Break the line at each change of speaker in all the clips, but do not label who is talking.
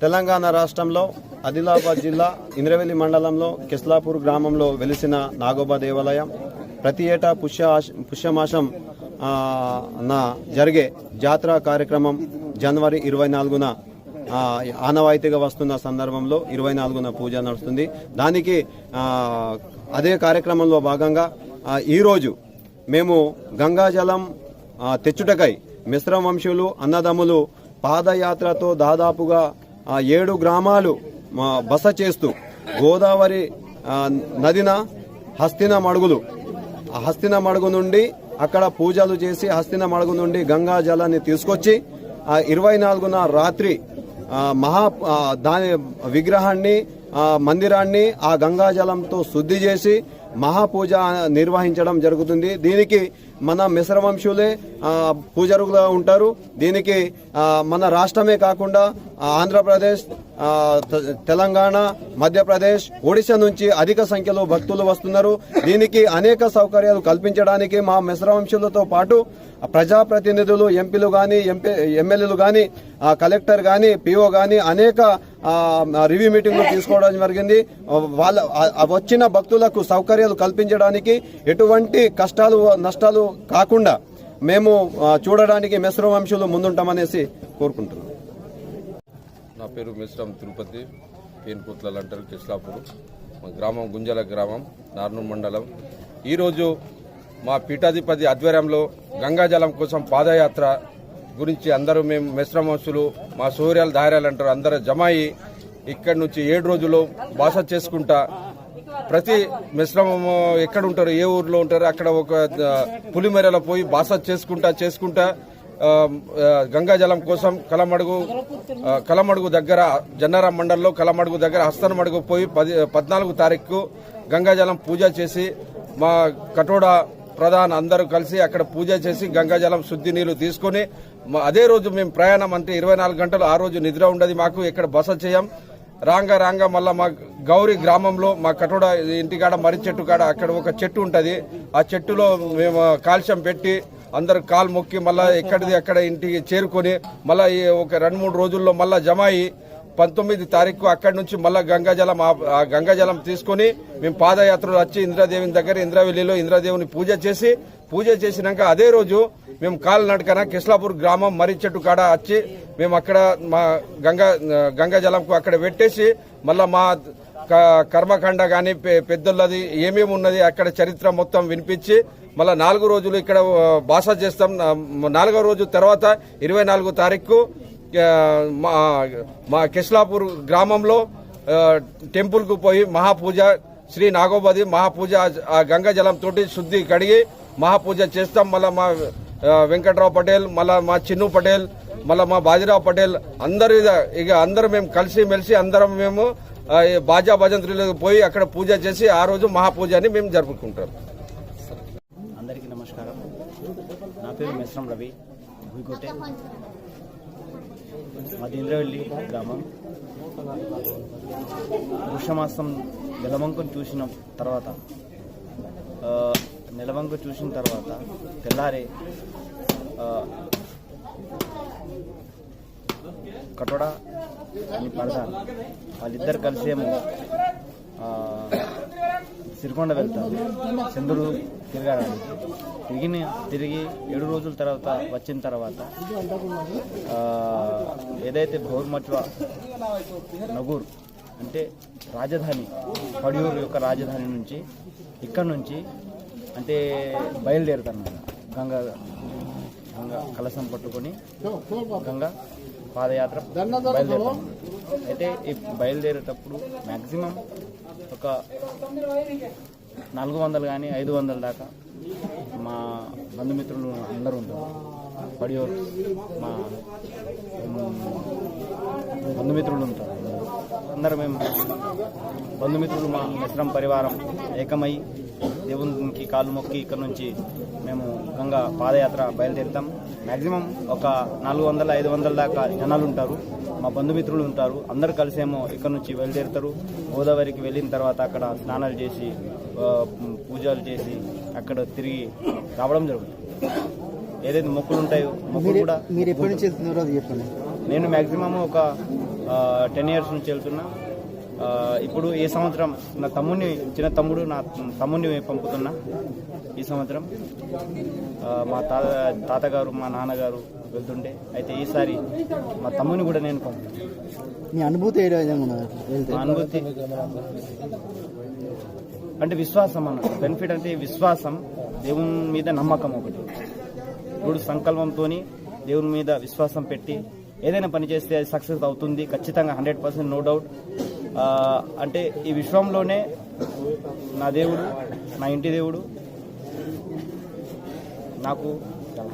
తెలంగాణ రాష్ట్రంలో ఆదిలాబాద్ జిల్లా ఇంద్రవెల్లి మండలంలో కెస్లాపూర్ గ్రామంలో వెలిసిన నాగోబా దేవాలయం ప్రతి ఏటా పుష్యమాసం జరిగే జాతర కార్యక్రమం జనవరి 24న ఆనవాయితీగా వస్తున్న సందర్భంలో 24న పూజ నడుస్తుంది. దానికి అదే కార్యక్రమంలో భాగంగా ఈరోజు మేము గంగాజలం తెచ్చుటకై మెస్రం వంశులు అన్నదమ్ములు పాదయాత్రతో దాదాపుగా 7 గ్రామాలు బస చేస్తూ గోదావరి నదిన హస్తిన మడుగు నుండి అక్కడ పూజలు చేసి హస్తిన మడుగు నుండి గంగా జలాన్ని తీసుకొచ్చి 24న రాత్రి దాని విగ్రహాన్ని మందిరాన్ని ఆ గంగా జలంతో శుద్ధి చేసి మహాపూజ నిర్వహించడం జరుగుతుంది. దీనికి మన మెస్రం వంశులే పూజారులుగా ఉంటారు. దీనికి మన రాష్ట్రమే కాకుండా ఆంధ్రప్రదేశ్, తెలంగాణ, మధ్యప్రదేశ్, ఒడిశా నుంచి అధిక సంఖ్యలో భక్తులు వస్తున్నారు. దీనికి అనేక సౌకర్యాలు కల్పించడానికి మా మెస్రం వంశులతో పాటు ప్రజాప్రతినిధులు, ఎంపీలు గాని, ఎమ్మెల్యేలు గాని, కలెక్టర్ గాని, పిఓ గాని అనేక రివ్యూ మీటింగ్లు తీసుకోవడం జరిగింది. వాళ్ళ వచ్చిన భక్తులకు సౌకర్యాలు కల్పించడానికి ఎటువంటి కష్టాలు నష్టాలు కాకుండా మేము చూడడానికి మెస్రం వంశులు ముందుంటామనేసి కోరుకుంటున్నాం.
నా పేరు మెస్రం తిరుపతి, పేనుకుట్ల అంటారు, కెస్లాపూర్. మా గ్రామం గుంజల గ్రామం, నార్నూర్ మండలం. ఈరోజు మా పీఠాధిపతి ఆధ్వర్యంలో గంగాజలం కోసం పాదయాత్ర గురించి అందరూ మేము మెస్రం వంశులు, మా సూర్యాలు ధార్యాలు అంటారు, అందరూ జమాయి ఇక్కడి నుంచి 7 రోజులు భాష చేసుకుంటా ప్రతి మెస్రం ఎక్కడ ఉంటారు, ఏ ఊర్లో ఉంటారు అక్కడ ఒక పులిమెరలో పోయి భాష చేసుకుంటా గంగాజలం కోసం కలమడుగు దగ్గర జన్నారా మండలంలో కలమడుగు దగ్గర హస్తన మడుగు పోయి 14 తారీఖు గంగాజలం పూజ చేసి మా కటోడా ప్రధాన్ అందరూ కలిసి అక్కడ పూజ చేసి గంగాజలం శుద్ధి నీళ్లు తీసుకుని అదే రోజు మేము ప్రయాణం అంటే 24 గంటలు ఆ రోజు నిద్ర ఉండదు మాకు, ఇక్కడ బస చేయం. రాంగా మళ్ళా మా గౌరీ గ్రామంలో మా కటోడా ఇంటికాడ మర్రి చెట్టు కాడ అక్కడ ఒక చెట్టు ఉంటది. ఆ చెట్టులో మేము కాల్షియం పెట్టి అందరు కాలు మొక్కి మళ్ళా ఎక్కడిది అక్కడ ఇంటికి చేరుకొని మళ్ళా ఒక 2-3 రోజుల్లో మళ్ళా జమాయి 19 తారీఖు అక్కడి నుంచి మళ్ళా గంగాజలం తీసుకుని మేము పాదయాత్రలు వచ్చి ఇంద్రదేవిని దగ్గర ఇంద్రవెల్లిలో ఇంద్రదేవుని పూజ చేసినాక అదే రోజు మేము కాలినడకన కెస్లాపూర్ గ్రామం మర్రి చెట్టు కాడ వచ్చి మేము అక్కడ మా గంగాజలంకు అక్కడ పెట్టేసి మళ్ళా మా కర్మకాండ గాని పెద్దలది ఏమేమి ఉన్నది అక్కడ చరిత్ర మొత్తం వినిపించి మళ్ళా 4 రోజులు ఇక్కడ భాష చేస్తాం. 4వ రోజు తర్వాత 24 తారీఖు మా కెస్లాపూర్ గ్రామంలో టెంపుల్ కు పోయి మహాపూజ శ్రీ నాగోబాది మహాపూజ ఆ గంగా జలం తోటి శుద్ధి కడిగి మహాపూజ చేస్తాం. మళ్ళా మా వెంకట్రావు పటేల్, మళ్ళా మా చిన్ను పటేల్, మళ్ళా మా బాజీరావు పటేల్ అందరూ మేము కలిసి మెలిసి అందరం మేము బాజా భజంత్రులకు పోయి అక్కడ పూజ చేసి ఆ రోజు మహాపూజని మేము జరుపుకుంటాం.
అందరికీ నమస్కారం. నా పేరు మెస్రం రవి, భూకోటే, మాది ఇంద్రవెల్లి గ్రామం. పుష్యమాసం వెలమంకుని చూసిన తర్వాత నెలవంక చూసిన తర్వాత తెల్లారే కటోడా అని పడతాను. వాళ్ళిద్దరు కలిసి ఏమో సిరికొండ వెళ్తారు చంద్రుడు తిరగడానికి. తిరిగి 7 రోజుల తర్వాత వచ్చిన తర్వాత ఏదైతే భౌర్మట్వ నగూర్ అంటే రాజధాని పడియూరు యొక్క రాజధాని నుంచి ఇక్కడ నుంచి అంటే బయలుదేరుతాను. గంగా కలశం పట్టుకొని గంగా పాదయాత్ర బయలుదేరుతాం. అయితే ఈ బయలుదేరేటప్పుడు మ్యాక్సిమం ఒక 400 కానీ 500 దాకా మా బంధుమిత్రులు అందరూ ఉంటారు. పడియూరు మా బంధుమిత్రులు ఉంటారు. అందరం మేము బంధుమిత్రులు మా మెస్రం పరివారం ఏకమై దేవునికి కాళ్ళు మొక్కి ఇక్కడ నుంచి మేము గంగా పాదయాత్ర బయలుదేరుతాం. మ్యాక్సిమం ఒక 400-500 దాకా జనాలు ఉంటారు. మా బంధుమిత్రులు ఉంటారు. అందరు కలిసేమో ఇక్కడ నుంచి బయలుదేరుతారు. గోదావరికి వెళ్ళిన తర్వాత అక్కడ స్నానాలు చేసి పూజలు చేసి అక్కడ తిరిగి రావడం జరుగుతుంది. ఏదైతే మొక్కులు ఉంటాయో మొక్కులు కూడా.
మీరు ఎప్పటి నుంచి వెళ్తున్నారో అది చెప్పండి.
నేను మ్యాక్సిమం ఒక 10 years నుంచి వెళ్తున్నా. ఇప్పుడు ఈ సంవత్సరం నా చిన్న తమ్ముడిని పంపుతున్నా. ఈ సంవత్సరం మా తాతగారు మా నాన్నగారు వెళ్తుంటే అయితే ఈసారి మా తమ్ముని కూడా నేను పంపుతాను.
మీ అనుభూతి ఏ విధంగా ఉన్నది?
మా అనుభూతి అంటే విశ్వాసం అన్నట్టు. బెనిఫిట్ అంటే విశ్వాసం, దేవుని మీద నమ్మకం ఒకటి. ఇప్పుడు సంకల్పంతో దేవుని మీద విశ్వాసం పెట్టి ఏదైనా పని చేస్తే అది సక్సెస్ అవుతుంది ఖచ్చితంగా, 100% నో డౌట్. అంటే ఈ విశ్వంలోనే నా దేవుడు, నా ఇంటి దేవుడు నాకు చాలా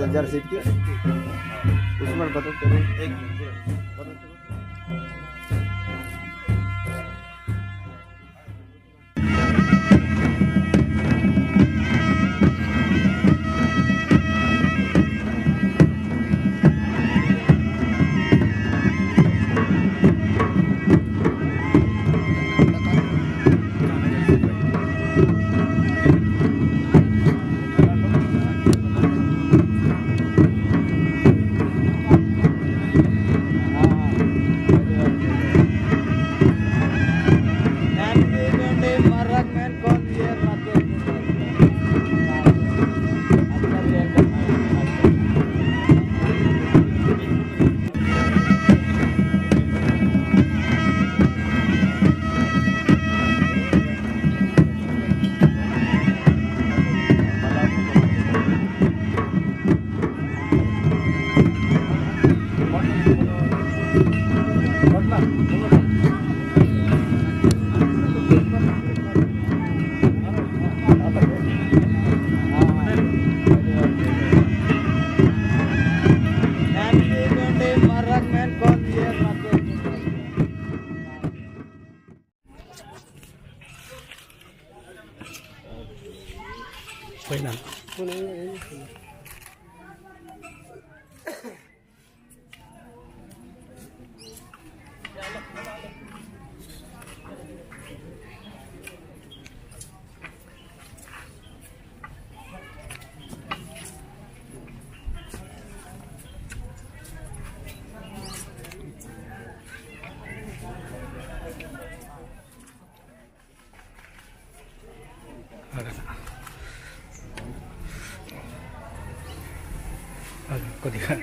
जरा सीट के उसमें बताओ एक
కొద్దిగా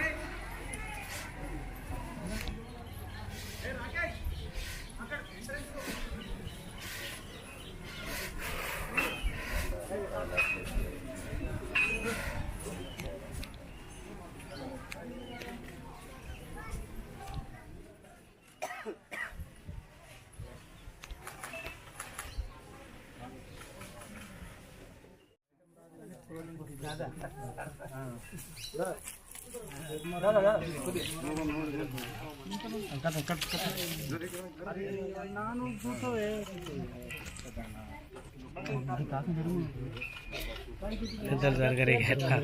పెద్దలు జరగరే ఎట్లా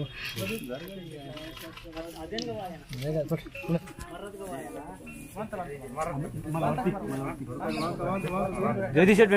జగదీష్ షెట్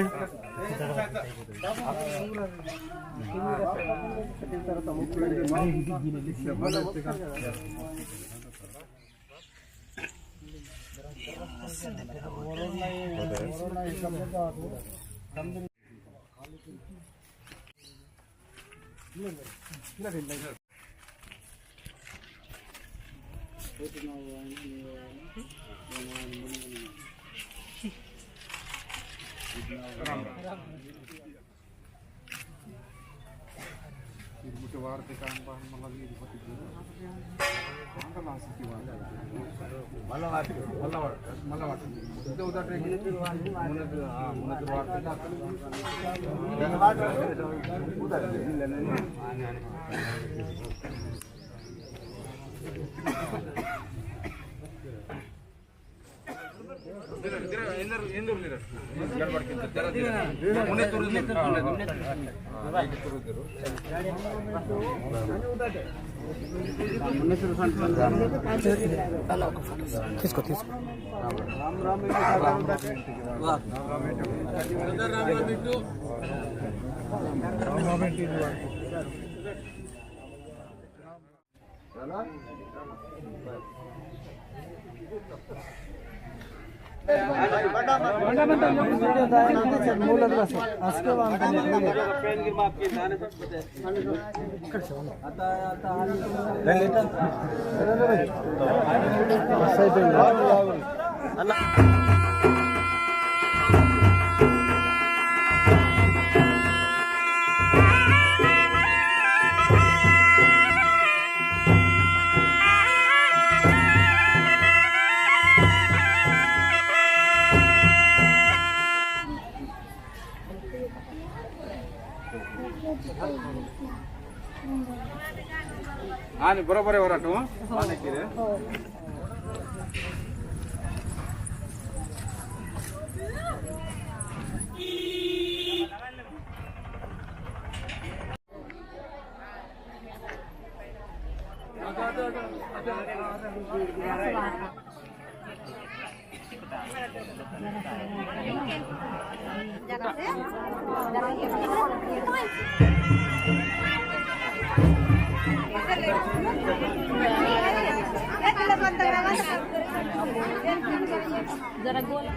తీసుకో తీసుకో
बरोबर आहे वराटू
जरा गोल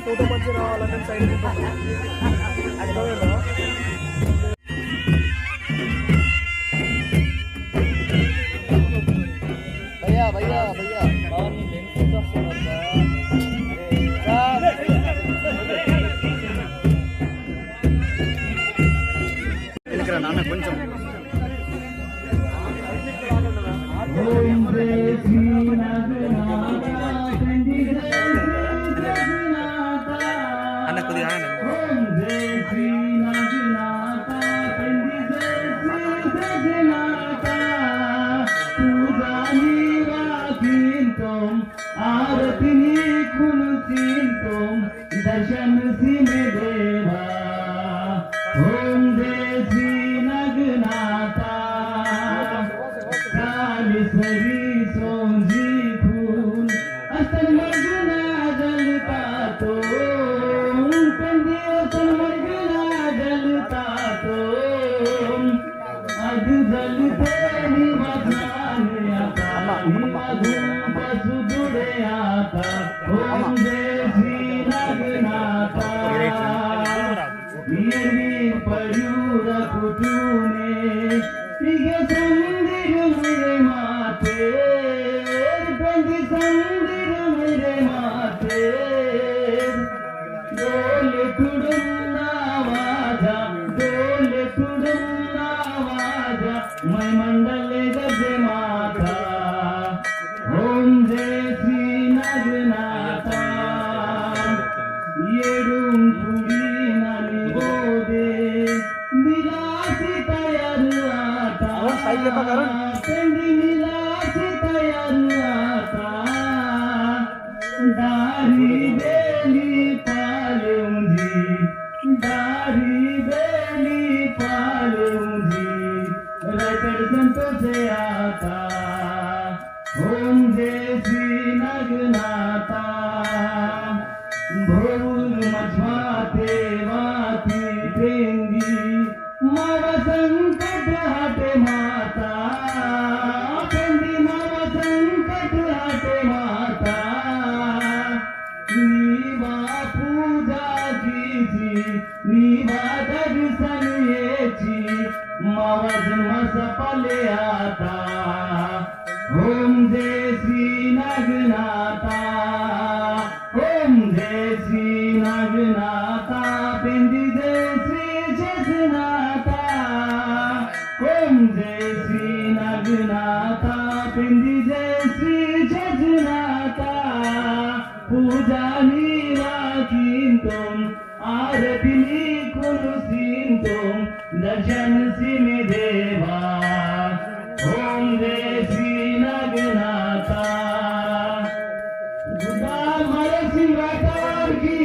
ఫోటో మంచి రావాలంటే సైడ్
భయ్యా భయ్యా భయ్యా
నాన్న కొంచెం
అన్న కొద్దిగా
दर्शन सिमे देवा ओम जय श्री नगनाथा कालेश्वरी सोंजी खून अस्तन मर्गना जलता तो कंदी अस्तन मर्गना जलता तो अध जलते निवासाने आता मधु बसुदुड़े आता ओम जय श्री नगनाथा पड़ूर कुटूने संदिर मेरे माथे बंदी संदिर मेरे माथे डोले तुडुम्ना वाजा डोले तुडुम्ना वाजा मैं मंडले गजे माता ओम जय श्री नगनाथा येडुम कुड़ी ननी गोदे मिलासी तैयार आता पेंडी मिलासी तैयार आता दारी बेली पालूंगी दारी बेली पालूंगी राइटर संतोष से आता ओम जय श्री नगनाथा भोल मझवाते वाती प्रेंगी मावा संकट हटे माता पेंदी मावा संकट हटे माता नीवा पूजा कीची नीवा दर्शन येची मावा जन्म सपले आता ओम जय श्री नगनाथा ओम जय श्री नगनाथा पेंदी जय श्री जगन्नाथा ओम जय श्री नगनाथा पेंदी जय श्री जगन्नाथा पूजा नीराकिंतुम आरती कुलुसिंतुम दर्शन सिमे देवा ओम जय श्री नगनाथा हमारे सिंगार की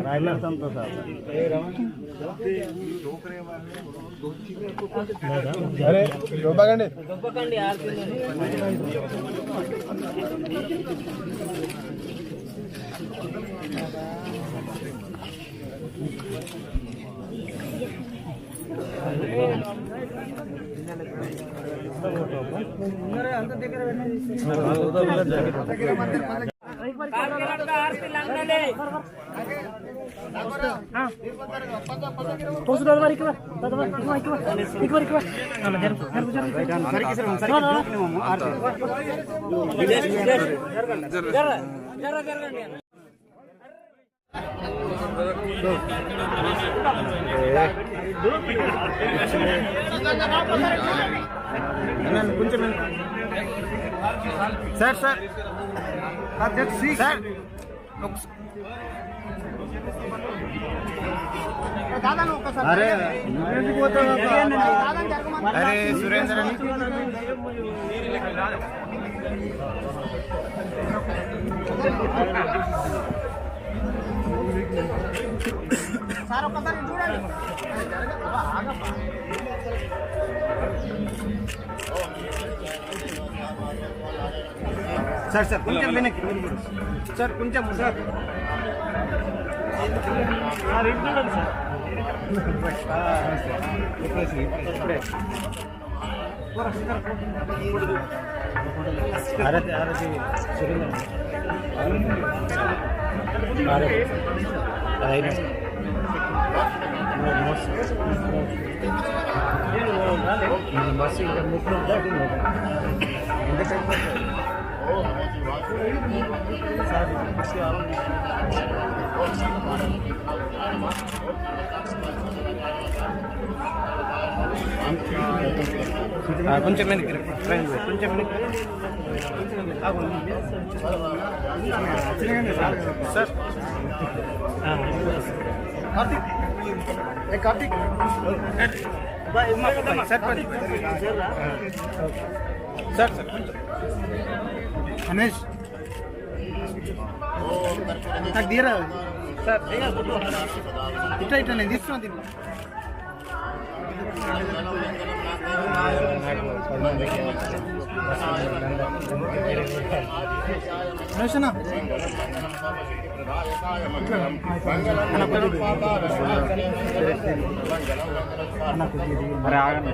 रायला संतोष अरे डोबागंडी అంత దగ్గర కొంచెం సార్ సార్ సార్ అరే అరే సురేంద్ర సార్ ఒక్కసారి చూడండి సార్ సార్ కొంచెం వెనక్కి సార్ కొంచెం సార్ ఆరతి ఆరతి బస్సు ఇంకా ముట్లు కొంచెం వెనక్కి కొంచెం వెనక్కి sir Karthik Karthik sir sir Ramesh నాకు తీరా సార్ ఇట్లా ఇట్లా నేను తీసుకున్నా దీంట్లో రమేషనా మరి ఆగండి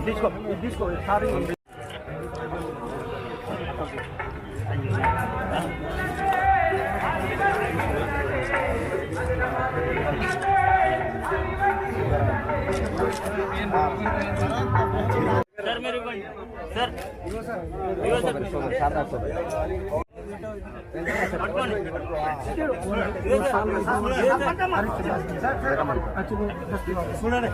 తీసుకో తీసుకో సారీ
సార్ మీరు ఇవ్వండి సార్
చూడండి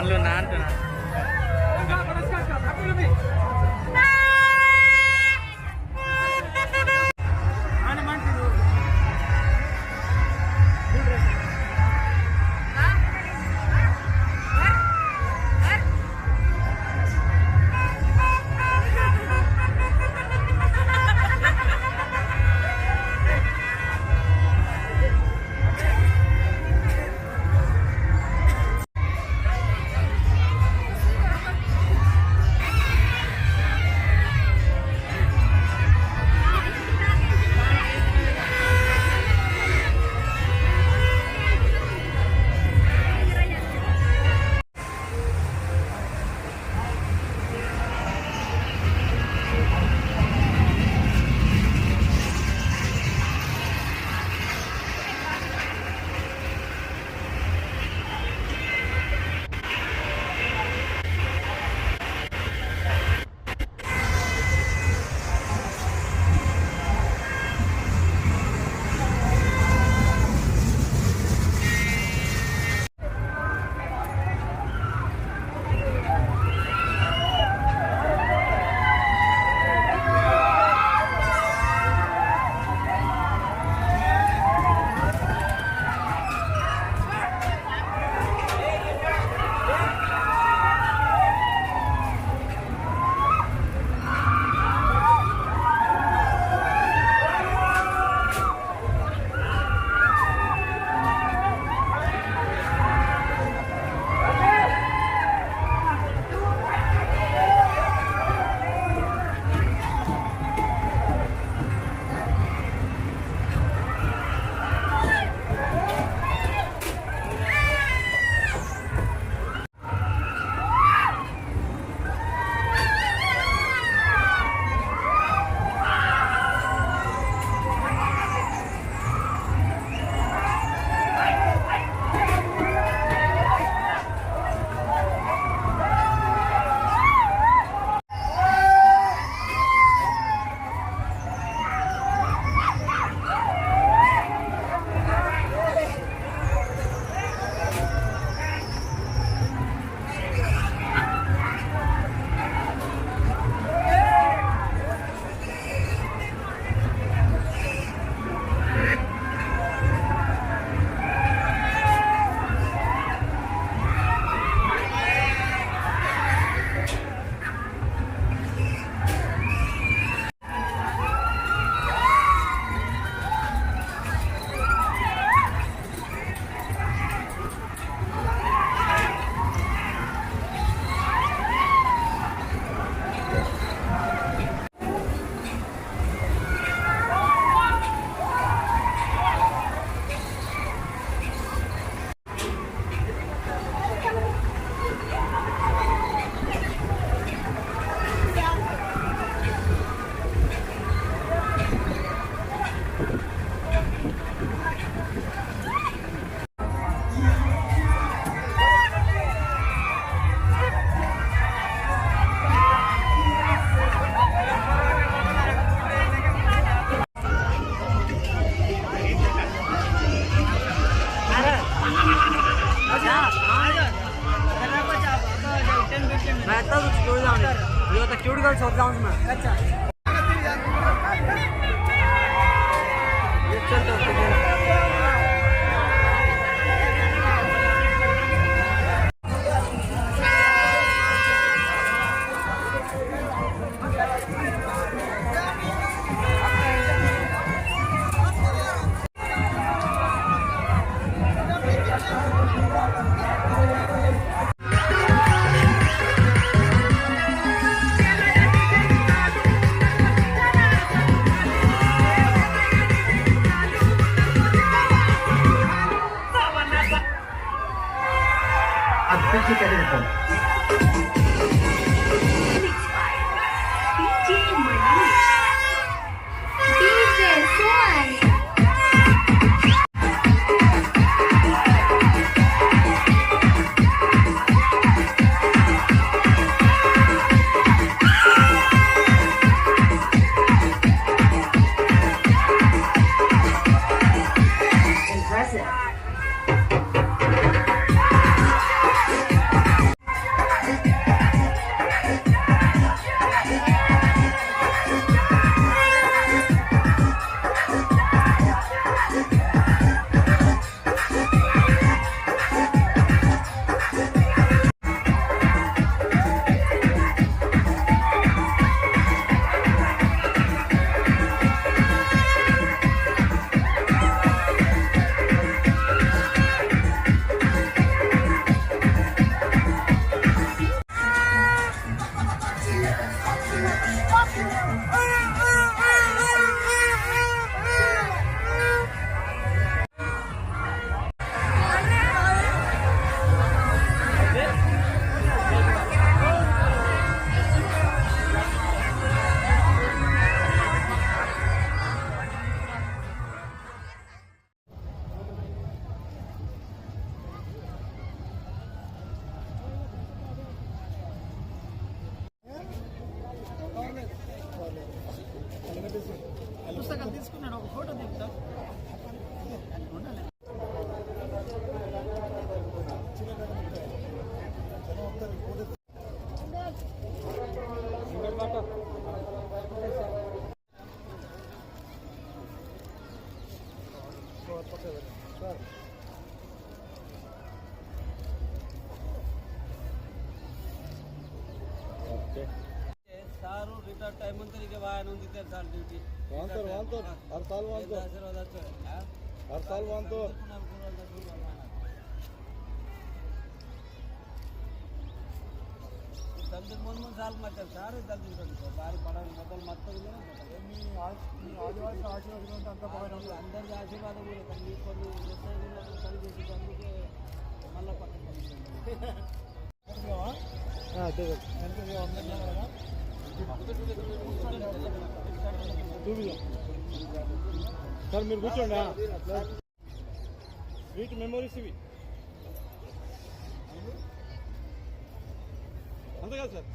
పండ్లు ఉన్నా అంటున్నా
क्यूट गर्ल शॉप जाऊँ मैं अच्छा సారు రిటైర్ టైం అంతా నీకు బాగా ఉంది సార్ డ్యూటీ जल्दी मन मन साल मत सारे जल्दी बारी पड़ा మొత్తం మొత్తం ఆదివాసి ఆశీర్వాదం అంతా బాగా అందరి ఆశీర్వాదం కూడా కొన్ని కొన్ని మెసేజ్లను కలిసి చేసి అందుకే మళ్ళీ
సార్ మీరు కూర్చోండి స్వీట్ మెమోరీస్ ఇవి అంతే కదా సార్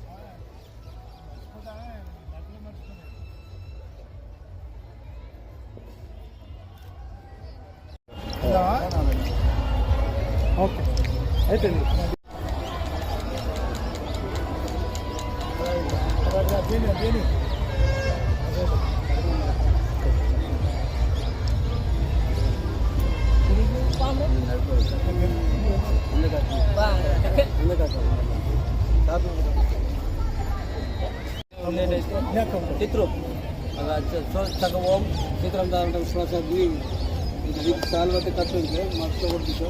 ఓకే అయిపోయింది
चित्रों सगम ओम चित्रम दांडम श्वास ఇది సాల్ వస్తే కట్టు ఇంకే మస్తు కొడుతుందో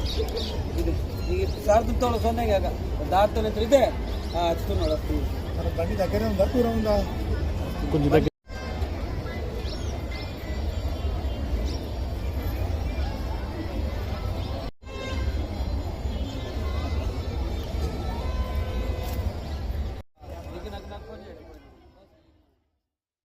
ఇది సార్దుతో సొన్నే కాక దాంతో తిరిగితే అచ్చుతున్నాడు
బండి దగ్గరే ఉందా దూరం ఉందా కొంచెం